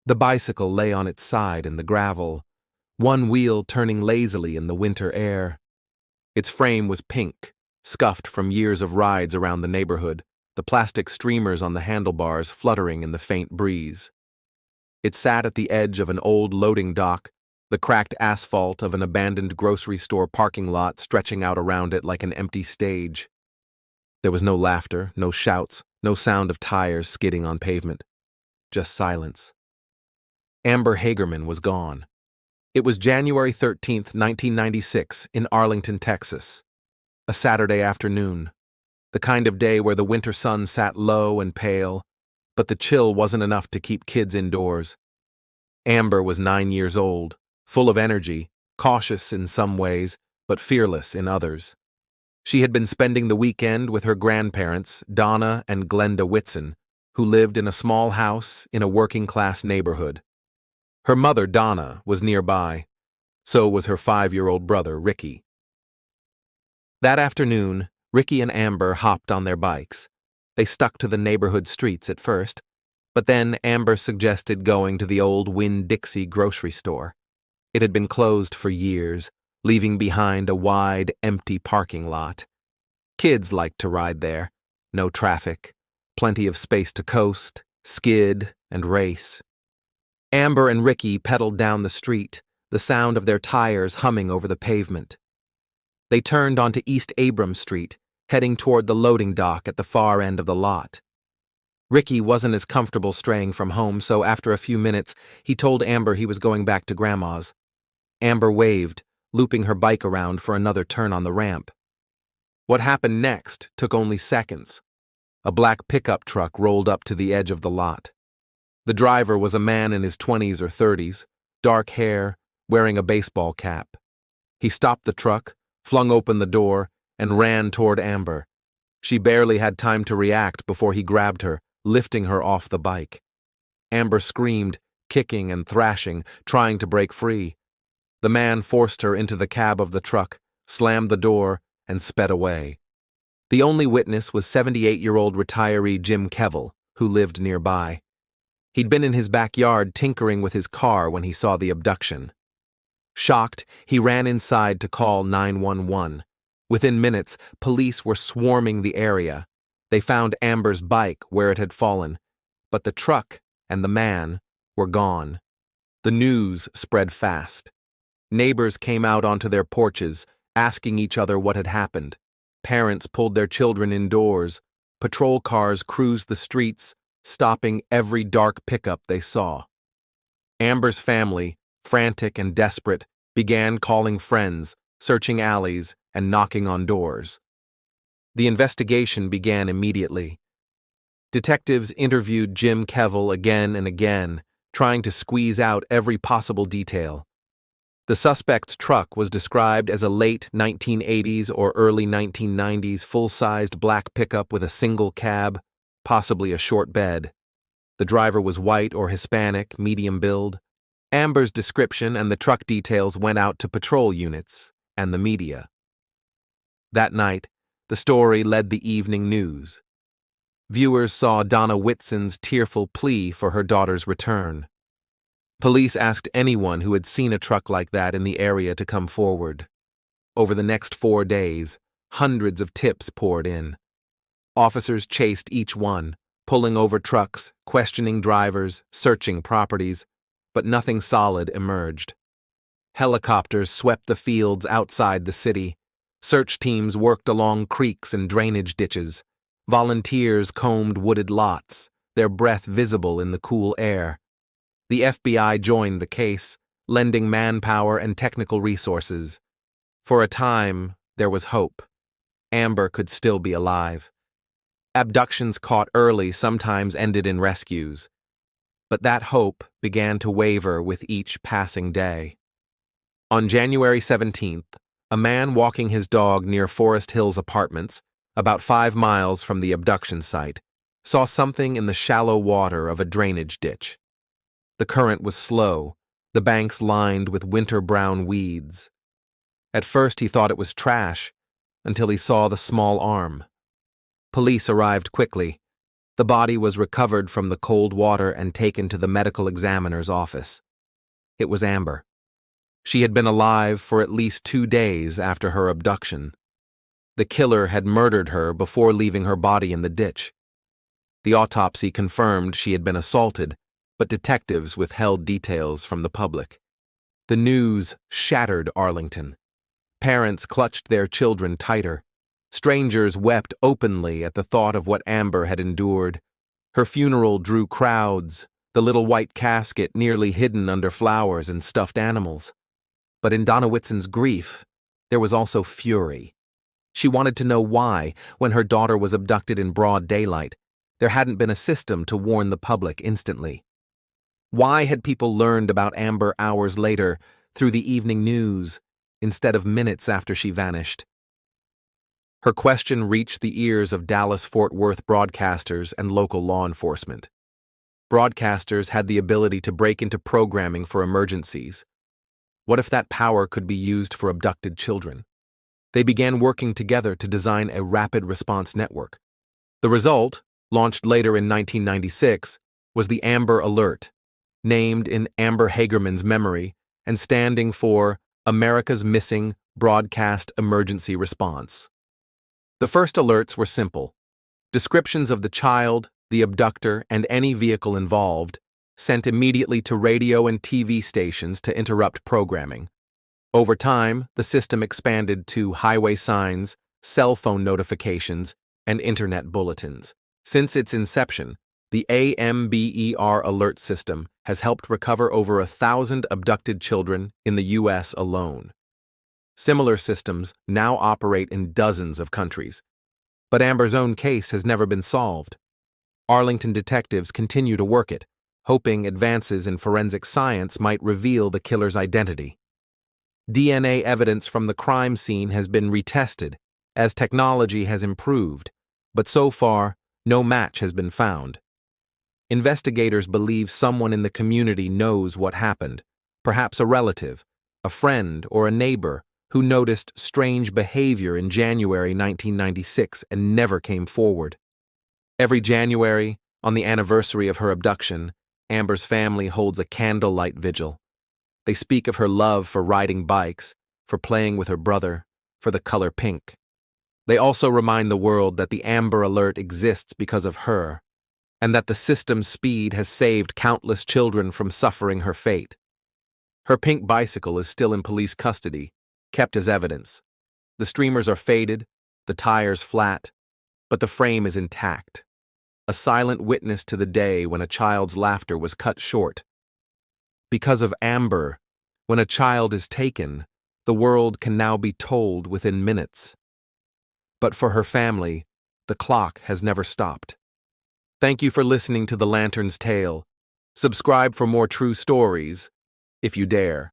The bicycle lay on its side in the gravel, one wheel turning lazily in the winter air. Its frame was pink, scuffed from years of rides around the neighborhood, the plastic streamers on the handlebars fluttering in the faint breeze. It sat at the edge of an old loading dock, the cracked asphalt of an abandoned grocery store parking lot stretching out around it like an empty stage. There was no laughter, no shouts, no sound of tires skidding on pavement. Just silence. Amber Hagerman was gone. It was January 13th, 1996, in Arlington, Texas. A Saturday afternoon. The kind of day where the winter sun sat low and pale, but the chill wasn't enough to keep kids indoors. Amber was 9 years old, full of energy, cautious in some ways, but fearless in others. She had been spending the weekend with her grandparents, Donna and Glenda Whitson, who lived in a small house in a working-class neighborhood. Her mother, Donna, was nearby. So was her 5-year-old brother, Ricky. That afternoon, Ricky and Amber hopped on their bikes. They stuck to the neighborhood streets at first, but then Amber suggested going to the old Winn-Dixie grocery store. It had been closed for years, leaving behind a wide, empty parking lot. Kids liked to ride there. No traffic, plenty of space to coast, skid, and race. Amber and Ricky pedaled down the street, the sound of their tires humming over the pavement. They turned onto East Abram Street, heading toward the loading dock at the far end of the lot. Ricky wasn't as comfortable straying from home, so after a few minutes, he told Amber he was going back to Grandma's. Amber waved, looping her bike around for another turn on the ramp. What happened next took only seconds. A black pickup truck rolled up to the edge of the lot. The driver was a man in his 20s or 30s, dark hair, wearing a baseball cap. He stopped the truck, flung open the door, and ran toward Amber. She barely had time to react before he grabbed her, lifting her off the bike. Amber screamed, kicking and thrashing, trying to break free. The man forced her into the cab of the truck, slammed the door, and sped away. The only witness was 78-year-old retiree Jim Kevill, who lived nearby. He'd been in his backyard tinkering with his car when he saw the abduction. Shocked, he ran inside to call 911. Within minutes, police were swarming the area. They found Amber's bike where it had fallen, but the truck and the man were gone. The news spread fast. Neighbors came out onto their porches, asking each other what had happened. Parents pulled their children indoors. Patrol cars cruised the streets, stopping every dark pickup they saw. Amber's family, frantic and desperate, began calling friends, searching alleys, and knocking on doors. The investigation began immediately. Detectives interviewed Jim Kevill again and again, trying to squeeze out every possible detail. The suspect's truck was described as a late 1980s or early 1990s full-sized black pickup with a single cab, possibly a short bed. The driver was white or Hispanic, medium build. Amber's description and the truck details went out to patrol units and the media. That night, the story led the evening news. Viewers saw Donna Whitson's tearful plea for her daughter's return. Police asked anyone who had seen a truck like that in the area to come forward. Over the next 4 days, hundreds of tips poured in. Officers chased each one, pulling over trucks, questioning drivers, searching properties, but nothing solid emerged. Helicopters swept the fields outside the city. Search teams worked along creeks and drainage ditches. Volunteers combed wooded lots, their breath visible in the cool air. The FBI joined the case, lending manpower and technical resources. For a time, there was hope. Amber could still be alive. Abductions caught early sometimes ended in rescues. But that hope began to waver with each passing day. On January 17th, a man walking his dog near Forest Hills Apartments, about 5 miles from the abduction site, saw something in the shallow water of a drainage ditch. The current was slow, the banks lined with winter-brown weeds. At first he thought it was trash, until he saw the small arm. Police arrived quickly. The body was recovered from the cold water and taken to the medical examiner's office. It was Amber. She had been alive for at least 2 days after her abduction. The killer had murdered her before leaving her body in the ditch. The autopsy confirmed she had been assaulted, but detectives withheld details from the public. The news shattered Arlington. Parents clutched their children tighter. Strangers wept openly at the thought of what Amber had endured. Her funeral drew crowds, the little white casket nearly hidden under flowers and stuffed animals. But in Donna Whitson's grief, there was also fury. She wanted to know why, when her daughter was abducted in broad daylight, there hadn't been a system to warn the public instantly. Why had people learned about Amber hours later through the evening news instead of minutes after she vanished? Her question reached the ears of Dallas-Fort Worth broadcasters and local law enforcement. Broadcasters had the ability to break into programming for emergencies. What if that power could be used for abducted children? They began working together to design a rapid response network. The result, launched later in 1996, was the Amber Alert, named in Amber Hagerman's memory and standing for America's Missing Broadcast Emergency Response. The first alerts were simple. Descriptions of the child, the abductor, and any vehicle involved, sent immediately to radio and TV stations to interrupt programming. Over time, the system expanded to highway signs, cell phone notifications, and internet bulletins. Since its inception, the AMBER alert system has helped recover over 1,000 abducted children in the U.S. alone. Similar systems now operate in dozens of countries. But Amber's own case has never been solved. Arlington detectives continue to work it, hoping advances in forensic science might reveal the killer's identity. DNA evidence from the crime scene has been retested as technology has improved, but so far, no match has been found. Investigators believe someone in the community knows what happened, perhaps a relative, a friend, or a neighbor who noticed strange behavior in January 1996 and never came forward. Every January, on the anniversary of her abduction, Amber's family holds a candlelight vigil. They speak of her love for riding bikes, for playing with her brother, for the color pink. They also remind the world that the Amber Alert exists because of her, and that the system's speed has saved countless children from suffering her fate. Her pink bicycle is still in police custody, kept as evidence. The streamers are faded, the tires flat, but the frame is intact, a silent witness to the day when a child's laughter was cut short. Because of Amber, when a child is taken, the world can now be told within minutes. But for her family, the clock has never stopped. Thank you for listening to The Lantern's Tale. Subscribe for more true stories, if you dare.